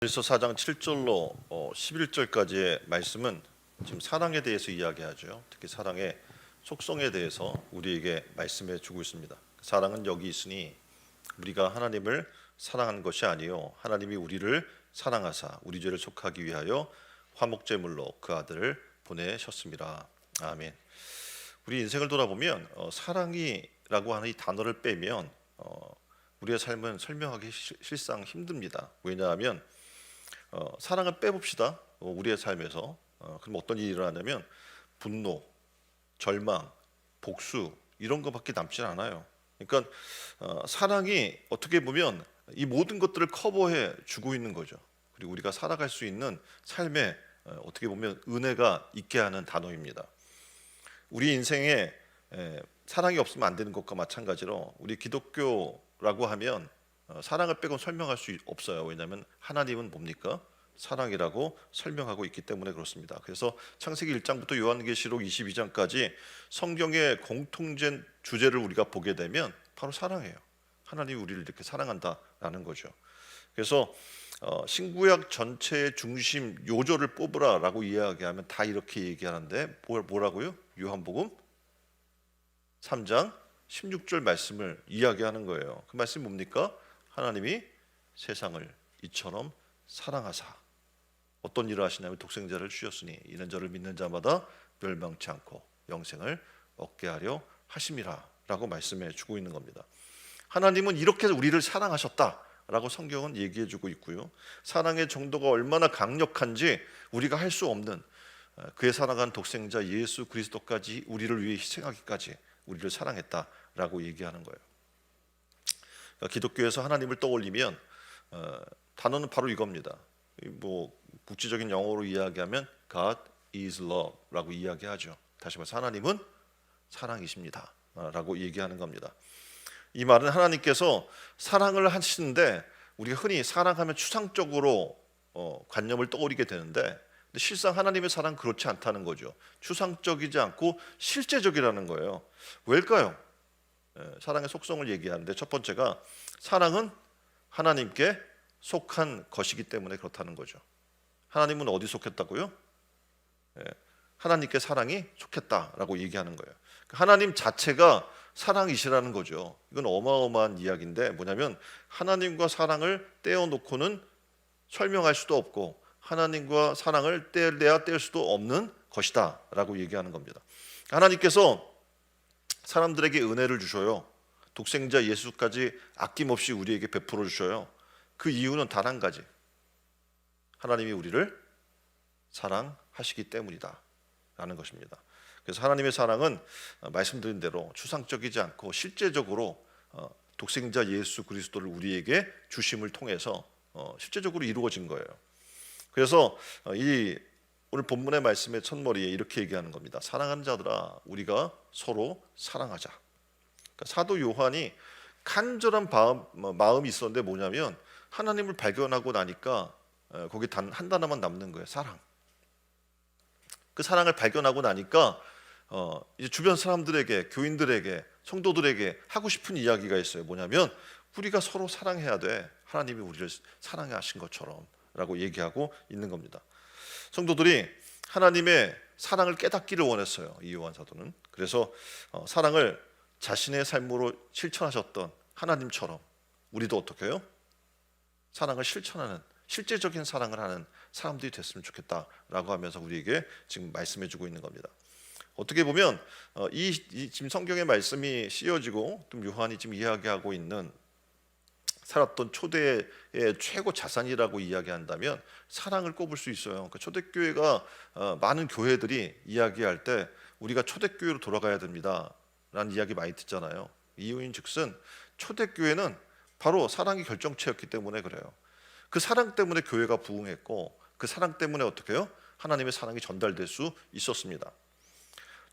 에베소 4장 7절로 11절까지의 말씀은 지금 사랑에 대해서 이야기하죠. 특히 사랑의 속성에 대해서 우리에게 말씀해 주고 있습니다. 사랑은 여기 있으니 우리가 하나님을 사랑한 것이 아니요 하나님이 우리를 사랑하사 우리 죄를 속하기 위하여 화목제물로 그 아들을 보내셨습니다. 아멘. 우리 인생을 돌아보면 사랑이라고 하는 이 단어를 빼면 우리의 삶은 설명하기 실상 힘듭니다. 왜냐하면 사랑을 빼봅시다. 우리의 삶에서 그럼 어떤 일이 일어나냐면 분노, 절망, 복수 이런 것밖에 남지 않아요. 그러니까 사랑이 어떻게 보면 이 모든 것들을 커버해 주고 있는 거죠. 그리고 우리가 살아갈 수 있는 삶에 어떻게 보면 은혜가 있게 하는 단어입니다. 우리 인생에 사랑이 없으면 안 되는 것과 마찬가지로 우리 기독교라고 하면 사랑을 빼고 설명할 수 없어요. 왜냐하면 하나님은 뭡니까? 사랑이라고 설명하고 있기 때문에 그렇습니다. 그래서 창세기 1장부터 요한계시록 22장까지 성경의 공통된 주제를 우리가 보게 되면 바로 사랑이에요. 하나님이 우리를 이렇게 사랑한다라는 거죠. 그래서 신구약 전체의 중심 요절을 뽑으라라고 이야기하면 다 이렇게 얘기하는데 뭐라고요? 요한복음 3장 16절 말씀을 이야기하는 거예요. 그 말씀이 뭡니까? 하나님이 세상을 이처럼 사랑하사 어떤 일을 하시냐면 독생자를 주셨으니 이는 저를 믿는 자마다 멸망치 않고 영생을 얻게 하려 하심이라 라고 말씀해 주고 있는 겁니다. 하나님은 이렇게 우리를 사랑하셨다라고 성경은 얘기해 주고 있고요. 사랑의 정도가 얼마나 강력한지 우리가 할 수 없는 그의 사랑한 독생자 예수 그리스도까지 우리를 위해 희생하기까지 우리를 사랑했다라고 얘기하는 거예요. 기독교에서 하나님을 떠올리면 단어는 바로 이겁니다. 뭐 국제적인 영어로 이야기하면 God is love라고 이야기하죠. 다시 말해서 하나님은 사랑이십니다라고 얘기하는 겁니다. 이 말은 하나님께서 사랑을 하시는데 우리가 흔히 사랑하면 추상적으로 관념을 떠올리게 되는데 실상 하나님의 사랑은 그렇지 않다는 거죠. 추상적이지 않고 실제적이라는 거예요. 왜일까요? 사랑의 속성을 얘기하는데 첫 번째가 사랑은 하나님께 속한 것이기 때문에 그렇다는 거죠. 하나님은 어디 속했다고요? 하나님께 사랑이 속했다라고 얘기하는 거예요. 하나님 자체가 사랑이시라는 거죠. 이건 어마어마한 이야기인데 뭐냐면 하나님과 사랑을 떼어놓고는 설명할 수도 없고 하나님과 사랑을 뗄래야 뗄 수도 없는 것이다 라고 얘기하는 겁니다. 하나님께서 사람들에게 은혜를 주셔요. 독생자 예수까지 아낌없이 우리에게 베풀어 주셔요. 그 이유는 단 한 가지, 하나님이 우리를 사랑하시기 때문이다 라는 것입니다. 그래서 하나님의 사랑은 말씀드린 대로 추상적이지 않고 실제적으로 독생자 예수 그리스도를 우리에게 주심을 통해서 실제적으로 이루어진 거예요. 그래서 이 오늘 본문의 말씀의 첫머리에 이렇게 얘기하는 겁니다. 사랑하는 자들아 우리가 서로 사랑하자. 그러니까 사도 요한이 간절한 마음이 있었는데 뭐냐면 하나님을 발견하고 나니까 거기 단 한 단어만 남는 거예요. 사랑. 그 사랑을 발견하고 나니까 이제 주변 사람들에게, 교인들에게, 성도들에게 하고 싶은 이야기가 있어요. 뭐냐면 우리가 서로 사랑해야 돼. 하나님이 우리를 사랑하신 것처럼 라고 얘기하고 있는 겁니다. 성도들이 하나님의 사랑을 깨닫기를 원했어요. 이 요한 사도는. 그래서 사랑을 자신의 삶으로 실천하셨던 하나님처럼 우리도 어떻게 해요? 사랑을 실천하는, 실제적인 사랑을 하는 사람들이 됐으면 좋겠다라고 하면서 우리에게 지금 말씀해주고 있는 겁니다. 어떻게 보면 이 지금 성경의 말씀이 씌어지고 또 요한이 지금 이야기하고 있는 살았던 초대의 최고 자산이라고 이야기한다면 사랑을 꼽을 수 있어요. 그러니까 초대교회가 많은 교회들이 이야기할 때 우리가 초대교회로 돌아가야 됩니다 라는 이야기 많이 듣잖아요. 이유인즉슨 초대교회는 바로 사랑이 결정체였기 때문에 그래요. 그 사랑 때문에 교회가 부흥했고 그 사랑 때문에 어떻게 해요? 하나님의 사랑이 전달될 수 있었습니다.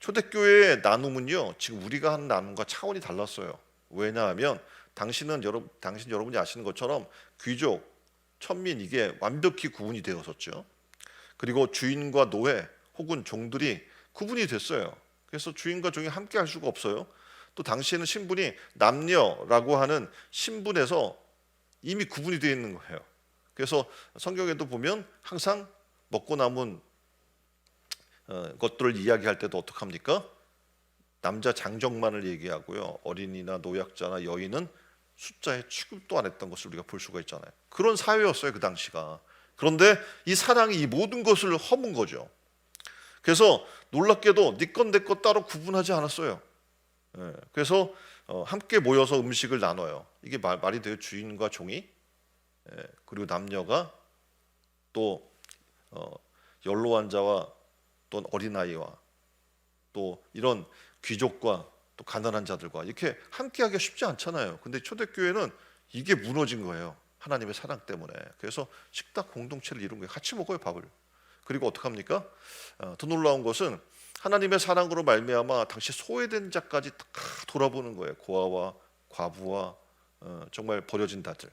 초대교회의 나눔은요 지금 우리가 하는 나눔과 차원이 달랐어요. 왜냐하면 당신 여러분이 아시는 것처럼 귀족, 천민 이게 완벽히 구분이 되었었죠. 그리고 주인과 노예 혹은 종들이 구분이 됐어요. 그래서 주인과 종이 함께 할 수가 없어요. 또 당시에는 신분이 남녀라고 하는 신분에서 이미 구분이 되어 있는 거예요. 그래서 성경에도 보면 항상 먹고 남은 것들을 이야기할 때도 어떡합니까? 남자 장정만을 얘기하고요. 어린이나 노약자나 여인은 숫자에 취급도 안 했던 것을 우리가 볼 수가 있잖아요. 그런 사회였어요, 그 당시가. 그런데 이 사랑이 이 모든 것을 허문 거죠. 그래서 놀랍게도 네 것 내 것 따로 구분하지 않았어요. 그래서 함께 모여서 음식을 나눠요. 이게 말이 돼요? 주인과 종이, 그리고 남녀가 또 연로한 자와 또 어린아이와 또 이런 귀족과 또 가난한 자들과 이렇게 함께하기가 쉽지 않잖아요. 근데 초대교회는 이게 무너진 거예요. 하나님의 사랑 때문에. 그래서 식탁 공동체를 이룬 거예요. 같이 먹어요, 밥을. 그리고 어떡합니까? 더 놀라운 것은 하나님의 사랑으로 말미암아 당시 소외된 자까지 다 돌아보는 거예요. 고아와 과부와 정말 버려진 자들.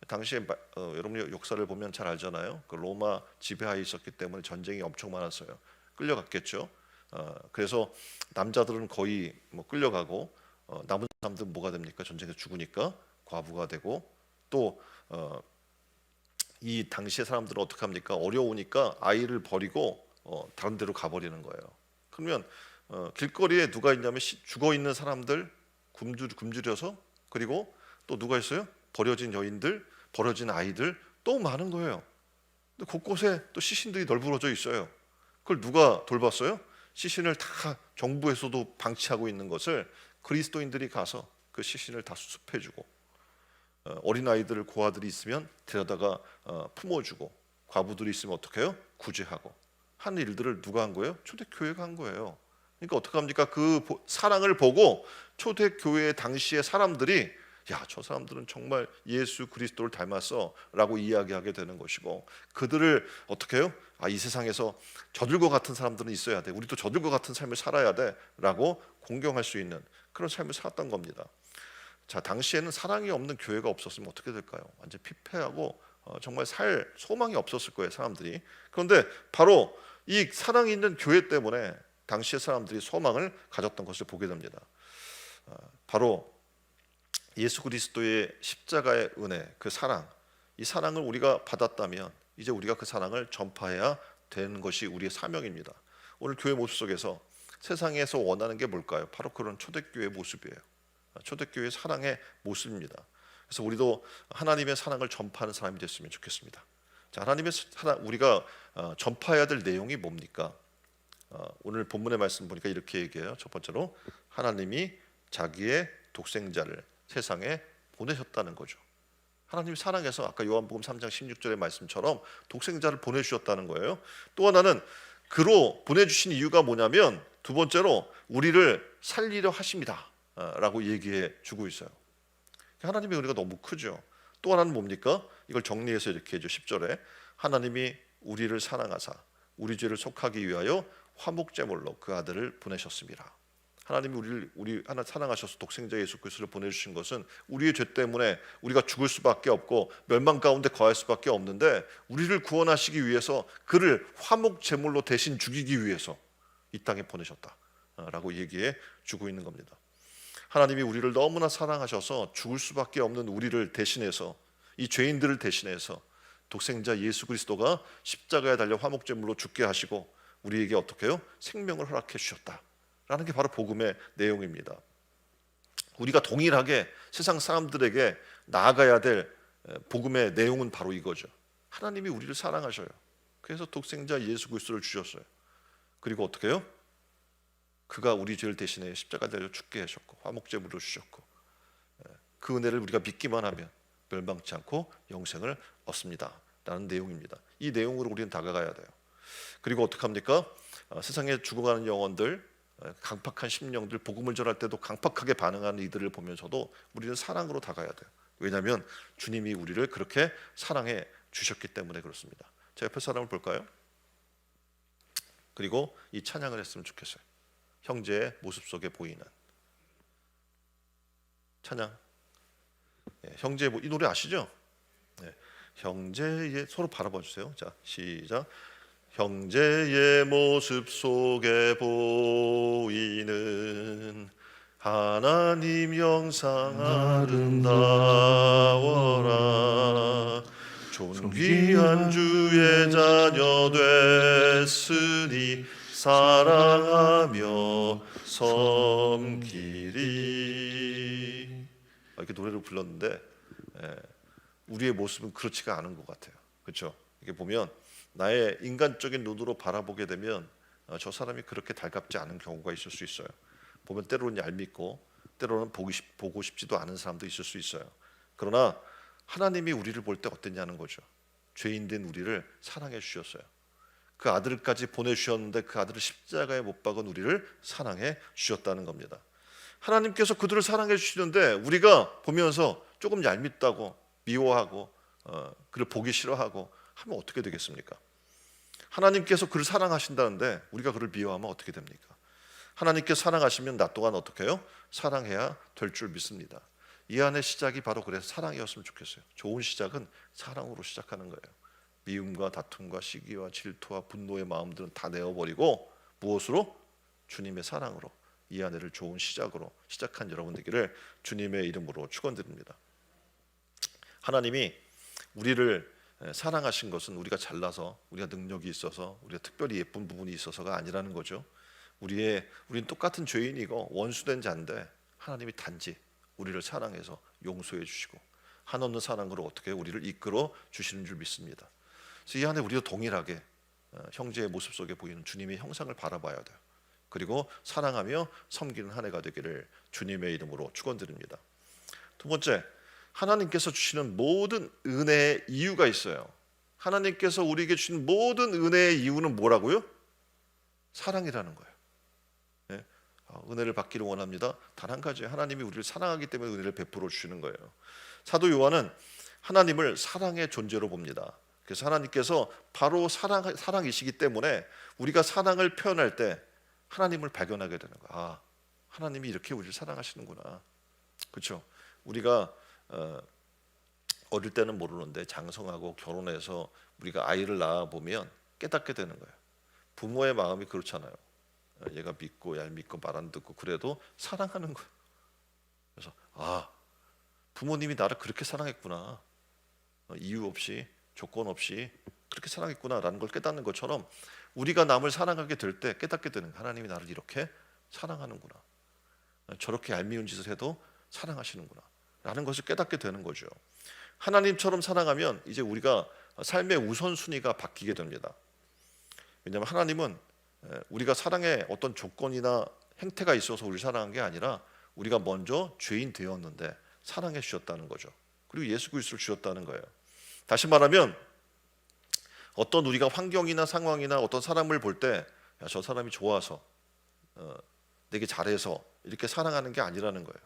당시에 여러분 역사를 보면 잘 알잖아요. 그 로마 지배하에 있었기 때문에 전쟁이 엄청 많았어요. 끌려갔겠죠. 그래서 남자들은 거의 뭐 끌려가고 남은 사람들은 뭐가 됩니까? 전쟁에서 죽으니까 과부가 되고 또 이 당시의 사람들은 어떻게 합니까? 어려우니까 아이를 버리고 다른 데로 가버리는 거예요. 그러면 길거리에 누가 있냐면 죽어 있는 사람들 굶주려서 그리고 또 누가 있어요? 버려진 여인들, 버려진 아이들 또 많은 거예요. 근데 곳곳에 또 시신들이 널브러져 있어요. 그걸 누가 돌봤어요? 시신을 다 정부에서도 방치하고 있는 것을 그리스도인들이 가서 그 시신을 다 수습해주고 어린아이들 고아들이 있으면 데려다가 품어주고 과부들이 있으면 어떻게 해요? 구제하고 하는 일들을 누가 한 거예요? 초대교회가 한 거예요. 그러니까 어떻게 합니까? 그 사랑을 보고 초대교회 당시의 사람들이 야, 저 사람들은 정말 예수 그리스도를 닮았어 라고 이야기하게 되는 것이고 그들을 어떻게 해요? 이 세상에서 저들과 같은 사람들은 있어야 돼. 우리도 저들과 같은 삶을 살아야 돼 라고 공경할 수 있는 그런 삶을 살았던 겁니다. 자, 당시에는 사랑이 없는 교회가 없었으면 어떻게 될까요? 완전 피폐하고 정말 살 소망이 없었을 거예요, 사람들이. 그런데 바로 이 사랑이 있는 교회 때문에 당시의 사람들이 소망을 가졌던 것을 보게 됩니다. 바로 예수 그리스도의 십자가의 은혜, 그 사랑, 이 사랑을 우리가 받았다면 이제 우리가 그 사랑을 전파해야 되는 것이 우리의 사명입니다. 오늘 교회 모습 속에서 세상에서 원하는 게 뭘까요? 바로 그런 초대교회의 모습이에요. 초대교회의 사랑의 모습입니다. 그래서 우리도 하나님의 사랑을 전파하는 사람이 됐으면 좋겠습니다. 자, 하나님의 사랑, 우리가 전파해야 될 내용이 뭡니까? 오늘 본문의 말씀 보니까 이렇게 얘기해요. 첫 번째로 하나님이 자기의 독생자를 세상에 보내셨다는 거죠. 하나님이 사랑해서 아까 요한복음 3장 16절의 말씀처럼 독생자를 보내주셨다는 거예요. 또 하나는 그로 보내주신 이유가 뭐냐면 두 번째로 우리를 살리려 하십니다 라고 얘기해 주고 있어요. 하나님의 은혜가 너무 크죠. 또 하나는 뭡니까? 이걸 정리해서 이렇게 해줘. 10절에 하나님이 우리를 사랑하사 우리 죄를 속하기 위하여 화목제물로 그 아들을 보내셨습니다. 하나님이 우리 하나 사랑하셔서 독생자 예수 그리스도를 보내주신 것은 우리의 죄 때문에 우리가 죽을 수밖에 없고 멸망 가운데 거할 수밖에 없는데 우리를 구원하시기 위해서 그를 화목제물로 대신 죽이기 위해서 이 땅에 보내셨다라고 얘기해 주고 있는 겁니다. 하나님이 우리를 너무나 사랑하셔서 죽을 수밖에 없는 우리를 대신해서 이 죄인들을 대신해서 독생자 예수 그리스도가 십자가에 달려 화목제물로 죽게 하시고 우리에게 어떻게 해요? 생명을 허락해 주셨다라는 게 바로 복음의 내용입니다. 우리가 동일하게 세상 사람들에게 나아가야 될 복음의 내용은 바로 이거죠. 하나님이 우리를 사랑하셔요. 그래서 독생자 예수 그리스도를 주셨어요. 그리고 어떻게 해요? 그가 우리 죄를 대신해 십자가에 달려 죽게 하셨고 화목제물로 주셨고 그 은혜를 우리가 믿기만 하면 멸망치 않고 영생을 얻습니다 라는 내용입니다. 이 내용으로 우리는 다가가야 돼요. 그리고 어떡합니까? 세상에 죽어가는 영혼들, 강팍한 심령들, 복음을 전할 때도 강팍하게 반응하는 이들을 보면서도 우리는 사랑으로 다가야 돼요. 왜냐하면 주님이 우리를 그렇게 사랑해 주셨기 때문에 그렇습니다. 제 옆에 사람을 볼까요? 그리고 이 찬양을 했으면 좋겠어요. 형제의 모습 속에 보이는 찬양. 형제의 이 노래 아시죠? 형제의 서로 바라봐 주세요. 자, 시작. 형제의 모습 속에 보이는 하나님 영상 아름다워라. 존귀한 주의 자녀 됐으니 사랑하며 섬기리. 이렇게 노래를 불렀는데 우리의 모습은 그렇지가 않은 것 같아요. 그렇죠? 이게 보면 나의 인간적인 눈으로 바라보게 되면 저 사람이 그렇게 달갑지 않은 경우가 있을 수 있어요. 보면 때로는 얄밉고 때로는 보고 싶지도 않은 사람도 있을 수 있어요. 그러나 하나님이 우리를 볼 때 어땠냐는 거죠. 죄인된 우리를 사랑해 주셨어요. 그 아들까지 보내주셨는데 그 아들을 십자가에 못 박은 우리를 사랑해 주셨다는 겁니다. 하나님께서 그들을 사랑해 주시는데 우리가 보면서 조금 얄밉다고 미워하고 그를 보기 싫어하고 하면 어떻게 되겠습니까? 하나님께서 그를 사랑하신다는데 우리가 그를 미워하면 어떻게 됩니까? 하나님께서 사랑하시면 나 또한 어떻게 해요? 사랑해야 될 줄 믿습니다. 이 안의 시작이 바로 그래서 사랑이었으면 좋겠어요. 좋은 시작은 사랑으로 시작하는 거예요. 미움과 다툼과 시기와 질투와 분노의 마음들은 다 내어버리고 무엇으로? 주님의 사랑으로 이 안에를 좋은 시작으로 시작한 여러분 되기를 주님의 이름으로 축원드립니다. 하나님이 우리를 사랑하신 것은 우리가 잘나서 우리가 능력이 있어서 우리가 특별히 예쁜 부분이 있어서가 아니라는 거죠. 우리는 똑같은 죄인이고 원수된 자인데 하나님이 단지 우리를 사랑해서 용서해 주시고 한없는 사랑으로 어떻게 우리를 이끌어 주시는 줄 믿습니다. 그래서 이 안에 우리도 동일하게 형제의 모습 속에 보이는 주님의 형상을 바라봐야 돼요. 그리고 사랑하며 섬기는 한 해가 되기를 주님의 이름으로 축원드립니다. 두 번째, 하나님께서 주시는 모든 은혜의 이유가 있어요. 하나님께서 우리에게 주신 모든 은혜의 이유는 뭐라고요? 사랑이라는 거예요. 네? 은혜를 받기를 원합니다. 단 한 가지, 하나님이 우리를 사랑하기 때문에 은혜를 베풀어 주시는 거예요. 사도 요한은 하나님을 사랑의 존재로 봅니다. 그래서 하나님께서 바로 사랑이시기 때문에 우리가 사랑을 표현할 때 하나님을 발견하게 되는 거야. 하나님이 이렇게 우리를 사랑하시는구나. 그렇죠? 우리가 어릴 때는 모르는데 장성하고 결혼해서 우리가 아이를 낳아 보면 깨닫게 되는 거예요. 부모의 마음이 그렇잖아요. 얘가 믿고 얄밉고 말 안 듣고 그래도 사랑하는 거예요. 그래서 부모님이 나를 그렇게 사랑했구나. 이유 없이 조건 없이 그렇게 사랑했구나라는 걸 깨닫는 것처럼 우리가 남을 사랑하게 될 때 깨닫게 되는 거예요. 하나님이 나를 이렇게 사랑하는구나. 저렇게 얄미운 짓을 해도 사랑하시는구나 라는 것을 깨닫게 되는 거죠. 하나님처럼 사랑하면 이제 우리가 삶의 우선순위가 바뀌게 됩니다. 왜냐하면 하나님은 우리가 사랑에 어떤 조건이나 행태가 있어서 우리를 사랑한 게 아니라 우리가 먼저 죄인 되었는데 사랑해 주셨다는 거죠. 그리고 예수 그리스도를 주셨다는 거예요. 다시 말하면 어떤 우리가 환경이나 상황이나 어떤 사람을 볼 때 저 사람이 좋아서 내게 잘해서 이렇게 사랑하는 게 아니라는 거예요.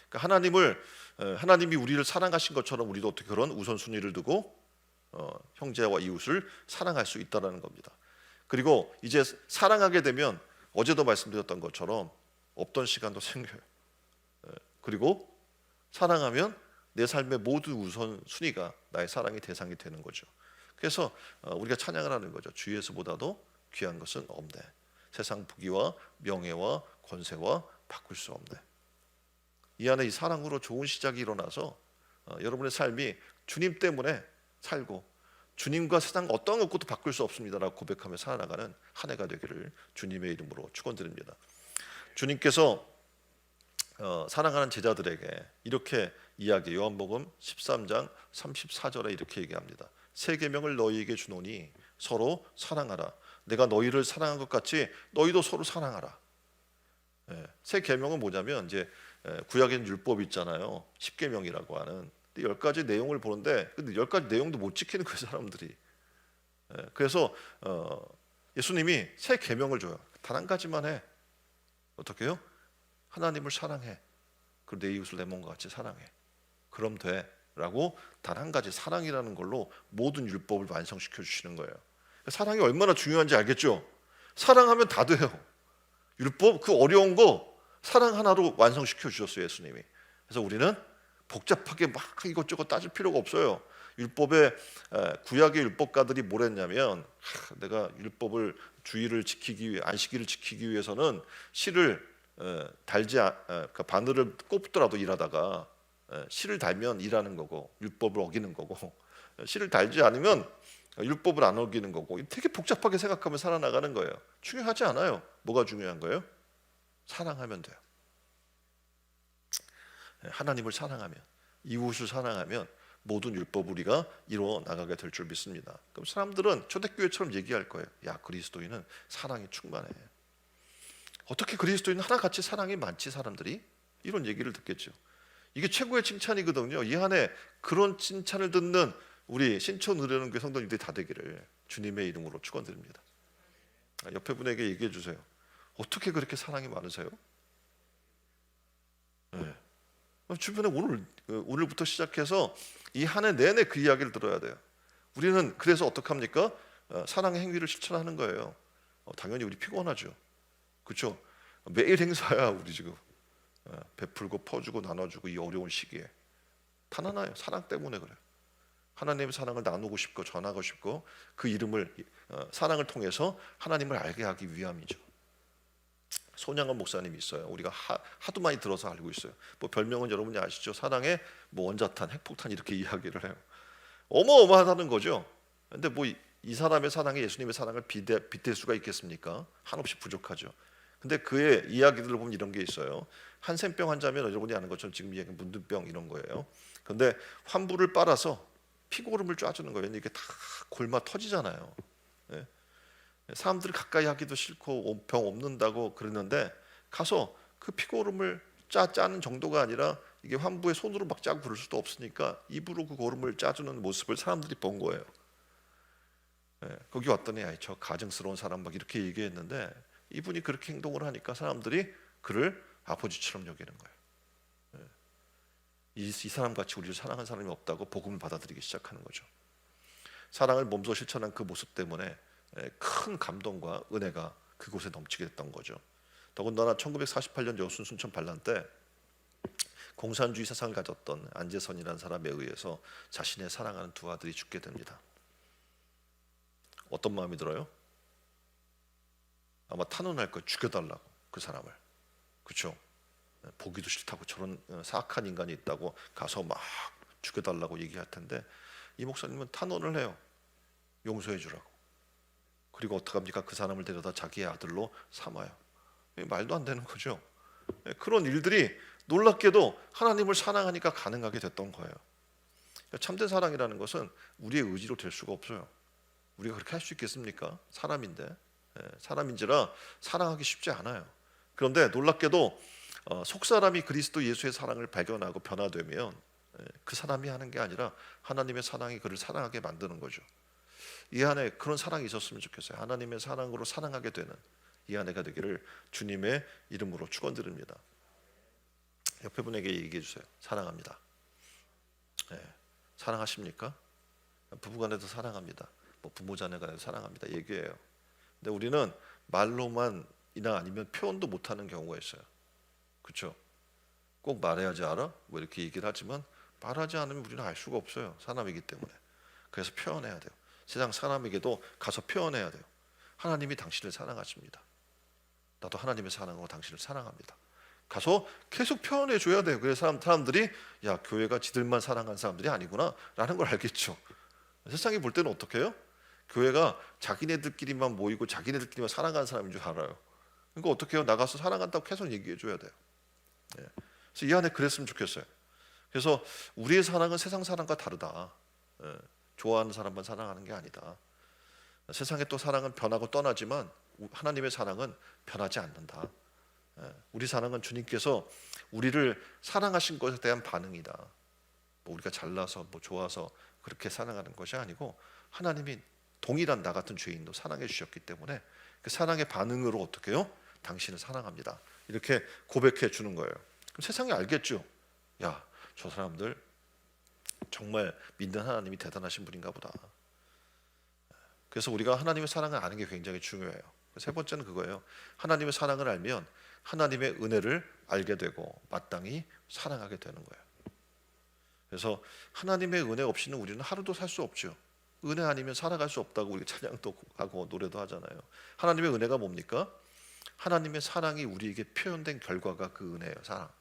그러니까 하나님이 우리를 사랑하신 것처럼 우리도 어떻게 그런 우선순위를 두고 형제와 이웃을 사랑할 수 있다는 겁니다. 그리고 이제 사랑하게 되면 어제도 말씀드렸던 것처럼 없던 시간도 생겨요. 그리고 사랑하면 내 삶의 모든 우선순위가 나의 사랑의 대상이 되는 거죠. 그래서 우리가 찬양을 하는 거죠. 주에서보다도 귀한 것은 없네. 세상 부귀와 명예와 권세와 바꿀 수 없네. 이 안에 이 사랑으로 좋은 시작이 일어나서 여러분의 삶이 주님 때문에 살고 주님과 세상 어떤 것도 바꿀 수 없습니다라고 고백하며 살아가는 한 해가 되기를 주님의 이름으로 축원드립니다. 주님께서 사랑하는 제자들에게 이렇게 이야기, 요한복음 13장 34절에 이렇게 얘기합니다. 새 계명을 너희에게 주노니 서로 사랑하라. 내가 너희를 사랑한 것 같이 너희도 서로 사랑하라. 새 계명은 뭐냐면 이제 구약에는 율법이 있잖아요. 10계명이라고 하는. 10가지 내용을 보는데 근데 10가지 내용도 못 지키는 그 사람들이. 그래서 예수님이 새 계명을 줘요. 단 한 가지만 해. 어떻게 해요? 하나님을 사랑해. 그리고 내 이웃을 내 몸과 같이 사랑해. 그럼 돼. 라고 단 한 가지 사랑이라는 걸로 모든 율법을 완성시켜 주시는 거예요. 사랑이 얼마나 중요한지 알겠죠? 사랑하면 다 돼요. 율법 그 어려운 거 사랑 하나로 완성시켜 주셨어요, 예수님이. 그래서 우리는 복잡하게 막 이것저것 따질 필요가 없어요. 율법의 구약의 율법가들이 뭘 했냐면 내가 율법을 주의를 지키기 위해 안식일을 지키기 위해서는 실을 달지 그러니까 바늘을 꼽더라도 일하다가 실을 달면 일하는 거고 율법을 어기는 거고 씨를 달지 않으면 율법을 안 어기는 거고, 되게 복잡하게 생각하면 살아나가는 거예요. 중요하지 않아요. 뭐가 중요한 거예요? 사랑하면 돼요. 하나님을 사랑하면, 이웃을 사랑하면 모든 율법 우리가 이루어 나가게 될 줄 믿습니다. 그럼 사람들은 초대교회처럼 얘기할 거예요. 야, 그리스도인은 사랑이 충만해. 어떻게 그리스도인은 하나같이 사랑이 많지 사람들이? 이런 얘기를 듣겠죠. 이게 최고의 칭찬이거든요. 이 한해 그런 칭찬을 듣는 우리 신촌 의뢰는교회 성도님들이 다 되기를 주님의 이름으로 축원드립니다. 옆에 분에게 얘기해 주세요. 어떻게 그렇게 사랑이 많으세요? 네. 주변에 오늘부터 시작해서 이 한 해 내내 그 이야기를 들어야 돼요. 우리는 그래서 어떻게 합니까? 사랑의 행위를 실천하는 거예요. 당연히 우리 피곤하죠. 그렇죠? 매일 행사야 우리 지금. 베풀고 퍼주고 나눠주고 이 어려운 시기에 단 하나예요. 사랑 때문에 그래요. 하나님의 사랑을 나누고 싶고 전하고 싶고 그 이름을 사랑을 통해서 하나님을 알게 하기 위함이죠. 손양원 목사님이 있어요. 우리가 하도 많이 들어서 알고 있어요. 뭐 별명은 여러분이 아시죠? 사랑의 뭐 원자탄, 핵폭탄 이렇게 이야기를 해요. 어마어마하다는 거죠. 근데 뭐 이 사람의 사랑에 예수님의 사랑을 빗댈 수가 있겠습니까? 한없이 부족하죠. 근데 그의 이야기들을 보면 이런 게 있어요. 한센병 환자면 여러분이 아는 것처럼 지금 이야기하는 문둥병 이런 거예요. 근데 환부를 빨아서 피고름을 짜주는 거예요. 이게 다 골마 터지잖아요. 네? 사람들이 가까이 하기도 싫고 병 없는다고 그러는데 가서 그 피고름을 짜는 정도가 아니라 이게 환부에 손으로 막 짜고 그럴 수도 없으니까 입으로 그 고름을 짜주는 모습을 사람들이 본 거예요. 거기 왔더니 저 가증스러운 사람 막 이렇게 얘기했는데 이분이 그렇게 행동을 하니까 사람들이 그를 아버지처럼 여기는 거예요. 이 사람 같이 우리를 사랑하는 사람이 없다고 복음을 받아들이기 시작하는 거죠. 사랑을 몸소 실천한 그 모습 때문에 큰 감동과 은혜가 그곳에 넘치게 됐던 거죠. 더군다나 1948년 여순 순천 반란 때 공산주의 사상을 가졌던 안재선이라는 사람에 의해서 자신의 사랑하는 두 아들이 죽게 됩니다. 어떤 마음이 들어요? 아마 탄원할 거예요. 죽여달라고 그 사람을. 그렇죠? 보기도 싫다고 저런 사악한 인간이 있다고 가서 막 죽여달라고 얘기할 텐데 이 목사님은 탄원을 해요. 용서해 주라고. 그리고 어떡합니까? 그 사람을 데려다 자기의 아들로 삼아요. 말도 안 되는 거죠. 그런 일들이 놀랍게도 하나님을 사랑하니까 가능하게 됐던 거예요. 참된 사랑이라는 것은 우리의 의지로 될 수가 없어요. 우리가 그렇게 할 수 있겠습니까? 사람인데. 사람인지라 사랑하기 쉽지 않아요. 그런데 놀랍게도 속사람이 그리스도 예수의 사랑을 발견하고 변화되면 그 사람이 하는 게 아니라 하나님의 사랑이 그를 사랑하게 만드는 거죠. 이 안에 그런 사랑이 있었으면 좋겠어요. 하나님의 사랑으로 사랑하게 되는 이 안에가 되기를 주님의 이름으로 축원드립니다. 옆에 분에게 얘기해 주세요. 사랑합니다. 사랑하십니까? 부부간에도 사랑합니다. 뭐 부모자녀간에도 사랑합니다. 얘기해요. 근데 우리는 말로만이나 아니면 표현도 못하는 경우가 있어요. 그렇죠? 꼭 말해야지 알아? 뭐 이렇게 얘기를 하지만 말하지 않으면 우리는 알 수가 없어요. 사람이기 때문에. 그래서 표현해야 돼요. 세상 사람에게도 가서 표현해야 돼요. 하나님이 당신을 사랑하십니다. 나도 하나님의 사랑으로 당신을 사랑합니다. 가서 계속 표현해 줘야 돼요. 그래서 사람들이 야, 교회가 지들만 사랑하는 사람들이 아니구나 라는 걸 알겠죠. 세상이 볼 때는 어떻게 해요? 교회가 자기네들끼리만 모이고 자기네들끼리만 사랑하는 사람인 줄 알아요. 그러니까 어떻게 해요? 나가서 사랑한다고 계속 얘기해 줘야 돼요. 그래서 이 안에 그랬으면 좋겠어요. 그래서 우리의 사랑은 세상 사랑과 다르다. 좋아하는 사람만 사랑하는 게 아니다. 세상의 또 사랑은 변하고 떠나지만 하나님의 사랑은 변하지 않는다. 우리 사랑은 주님께서 우리를 사랑하신 것에 대한 반응이다. 뭐 우리가 잘나서 뭐 좋아서 그렇게 사랑하는 것이 아니고 하나님이 동일한 나 같은 죄인도 사랑해 주셨기 때문에 그 사랑의 반응으로 어떻게 해요? 당신을 사랑합니다. 이렇게 고백해 주는 거예요. 그럼 세상이 알겠죠. 야, 저 사람들 정말 믿는 하나님이 대단하신 분인가 보다. 그래서 우리가 하나님의 사랑을 아는 게 굉장히 중요해요. 세 번째는 그거예요. 하나님의 사랑을 알면 하나님의 은혜를 알게 되고 마땅히 사랑하게 되는 거예요. 그래서 하나님의 은혜 없이는 우리는 하루도 살 수 없죠. 은혜 아니면 살아갈 수 없다고 우리가 찬양도 하고 노래도 하잖아요. 하나님의 은혜가 뭡니까? 하나님의 사랑이 우리에게 표현된 결과가 그 은혜예요. 사랑.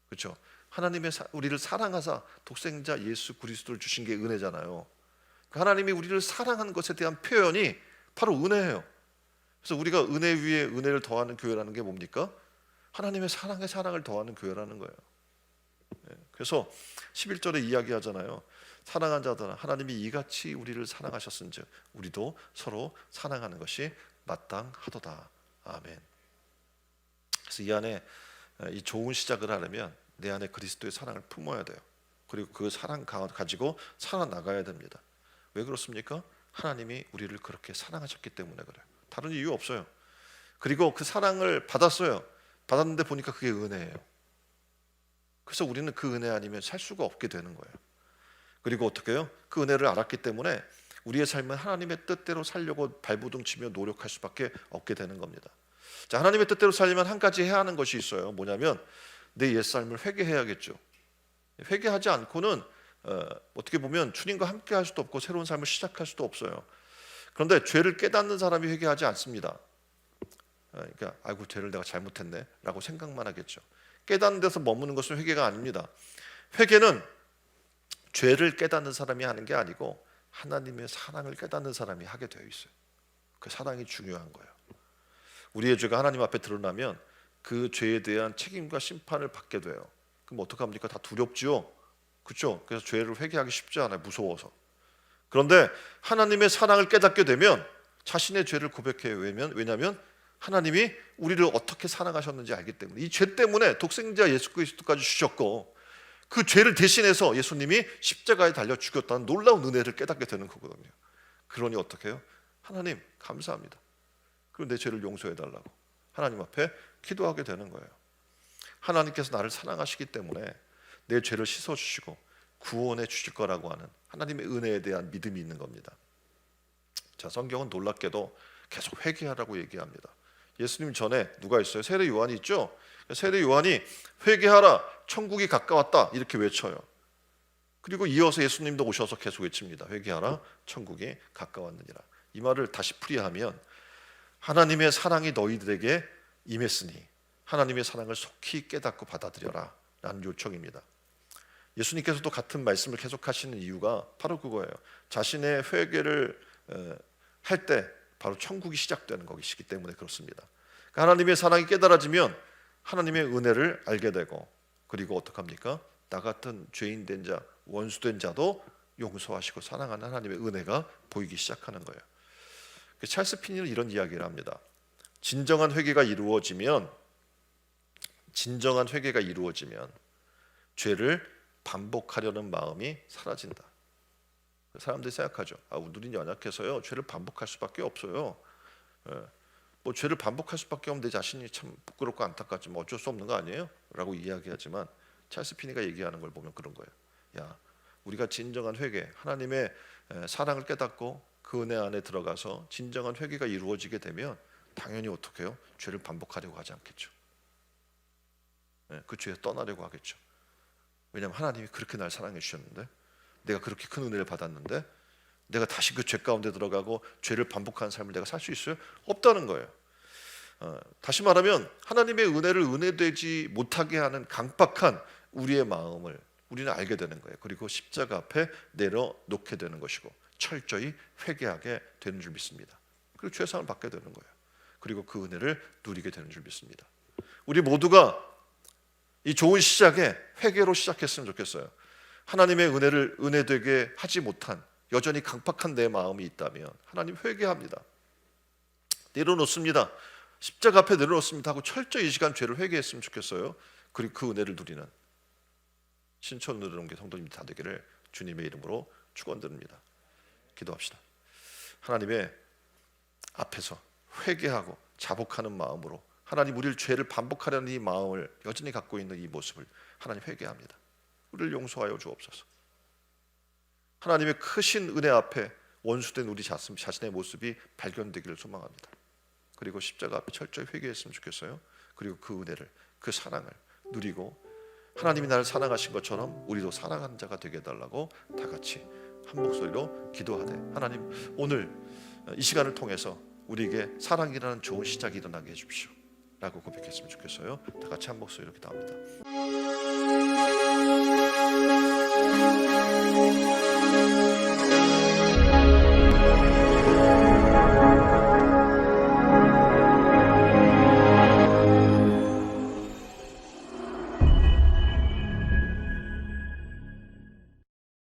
그렇죠? 하나님의 우리를 사랑하사 독생자 예수 그리스도를 주신 게 은혜잖아요. 그 하나님이 우리를 사랑한 것에 대한 표현이 바로 은혜예요. 그래서 우리가 은혜 위에 은혜를 더하는 교회라는 게 뭡니까? 하나님의 사랑에 사랑을 더하는 교회라는 거예요. 그래서 11절에 이야기하잖아요. 사랑한 자들아 하나님이 이같이 우리를 사랑하셨은즉 우리도 서로 사랑하는 것이 마땅하도다. 아멘. 그래서 이 안에 이 좋은 시작을 하려면 내 안에 그리스도의 사랑을 품어야 돼요. 그리고 그 사랑 가지고 살아나가야 됩니다. 왜 그렇습니까? 하나님이 우리를 그렇게 사랑하셨기 때문에 그래요. 다른 이유 없어요. 그리고 그 사랑을 받았어요. 받았는데 보니까 그게 은혜예요. 그래서 우리는 그 은혜 아니면 살 수가 없게 되는 거예요. 그리고 어떻게 해요? 그 은혜를 알았기 때문에 우리의 삶은 하나님의 뜻대로 살려고 발버둥 치며 노력할 수밖에 없게 되는 겁니다. 자, 하나님의 뜻대로 살려면 한 가지 해야 하는 것이 있어요. 뭐냐면 내 옛삶을 회개해야겠죠. 회개하지 않고는 어떻게 보면 주님과 함께 할 수도 없고 새로운 삶을 시작할 수도 없어요. 그런데 죄를 깨닫는 사람이 회개하지 않습니다. 그러니까 아이고 죄를 내가 잘못했네 라고 생각만 하겠죠. 깨닫는 데서 머무는 것은 회개가 아닙니다. 회개는 죄를 깨닫는 사람이 하는 게 아니고 하나님의 사랑을 깨닫는 사람이 하게 되어 있어요. 그 사랑이 중요한 거예요. 우리의 죄가 하나님 앞에 드러나면 그 죄에 대한 책임과 심판을 받게 돼요. 그럼 어떡합니까? 다 두렵지요. 그렇죠? 그래서 죄를 회개하기 쉽지 않아요. 무서워서. 그런데 하나님의 사랑을 깨닫게 되면 자신의 죄를 고백해요. 왜냐하면 하나님이 우리를 어떻게 사랑하셨는지 알기 때문에. 이 죄 때문에 독생자 예수 그리스도까지 주셨고 그 죄를 대신해서 예수님이 십자가에 달려 죽였다는 놀라운 은혜를 깨닫게 되는 거거든요. 그러니 어떻게 해요? 하나님 감사합니다. 그리고 내 죄를 용서해 달라고 하나님 앞에 기도하게 되는 거예요. 하나님께서 나를 사랑하시기 때문에 내 죄를 씻어주시고 구원해 주실 거라고 하는 하나님의 은혜에 대한 믿음이 있는 겁니다. 자, 성경은 놀랍게도 계속 회개하라고 얘기합니다. 예수님 전에 누가 있어요? 세례 요한이 있죠? 세례 요한이 회개하라 천국이 가까웠다 이렇게 외쳐요. 그리고 이어서 예수님도 오셔서 계속 외칩니다. 회개하라 천국이 가까웠느니라. 이 말을 다시 풀이하면 하나님의 사랑이 너희들에게 임했으니 하나님의 사랑을 속히 깨닫고 받아들여라 라는 요청입니다. 예수님께서도 같은 말씀을 계속하시는 이유가 바로 그거예요. 자신의 회개를 할 때 바로 천국이 시작되는 것이기 때문에 그렇습니다. 그러니까 하나님의 사랑이 깨달아지면 하나님의 은혜를 알게 되고 그리고 어떡합니까? 나 같은 죄인 된 자, 원수된 자도 용서하시고 사랑하는 하나님의 은혜가 보이기 시작하는 거예요. 찰스 피니는 이런 이야기를 합니다. 진정한 회개가 이루어지면 죄를 반복하려는 마음이 사라진다. 사람들이 생각하죠. 우리는 연약해서요 죄를 반복할 수밖에 없어요. 뭐 죄를 반복할 수밖에 없는 내 자신이 참 부끄럽고 안타깝지만 어쩔 수 없는 거 아니에요? 라고 이야기하지만 찰스 피니가 얘기하는 걸 보면 그런 거예요. 야, 우리가 진정한 회개, 하나님의 사랑을 깨닫고 그 은혜 안에 들어가서 진정한 회개가 이루어지게 되면 당연히 어떻게 해요? 죄를 반복하려고 하지 않겠죠. 그 죄에 떠나려고 하겠죠. 왜냐하면 하나님이 그렇게 날 사랑해 주셨는데 내가 그렇게 큰 은혜를 받았는데 내가 다시 그 죄 가운데 들어가고 죄를 반복하는 삶을 내가 살 수 있어요? 없다는 거예요. 다시 말하면 하나님의 은혜를 은혜되지 못하게 하는 강박한 우리의 마음을 우리는 알게 되는 거예요. 그리고 십자가 앞에 내려놓게 되는 것이고 철저히 회개하게 되는 줄 믿습니다. 그리고 죄사함을 받게 되는 거예요. 그리고 그 은혜를 누리게 되는 줄 믿습니다. 우리 모두가 이 좋은 시작에 회개로 시작했으면 좋겠어요. 하나님의 은혜를 은혜되게 하지 못한 여전히 강팍한 내 마음이 있다면 하나님 회개합니다. 내려놓습니다. 십자가 앞에 내려놓습니다 하고 철저히 이 시간 죄를 회개했으면 좋겠어요. 그리고 그 은혜를 누리는 신천으로 옮겨 성도님들 다 되기를 주님의 이름으로 축원드립니다. 기도합시다. 하나님의 앞에서 회개하고 자복하는 마음으로 하나님 우리를 죄를 반복하려는 이 마음을 여전히 갖고 있는 이 모습을 하나님 회개합니다. 우리를 용서하여 주옵소서. 하나님의 크신 은혜 앞에 원수된 우리 자신의 모습이 발견되기를 소망합니다. 그리고 십자가 앞에 철저히 회개했으면 좋겠어요. 그리고 그 은혜를, 그 사랑을 누리고 하나님이 나를 사랑하신 것처럼 우리도 사랑하는 자가 되게 해달라고 다 같이 한 목소리로 기도하되 하나님 오늘 이 시간을 통해서 우리에게 사랑이라는 좋은 시작이 일어나게 해주십시오. 라고 고백했으면 좋겠어요. 다 같이 한 목소리 이렇게 나옵니다.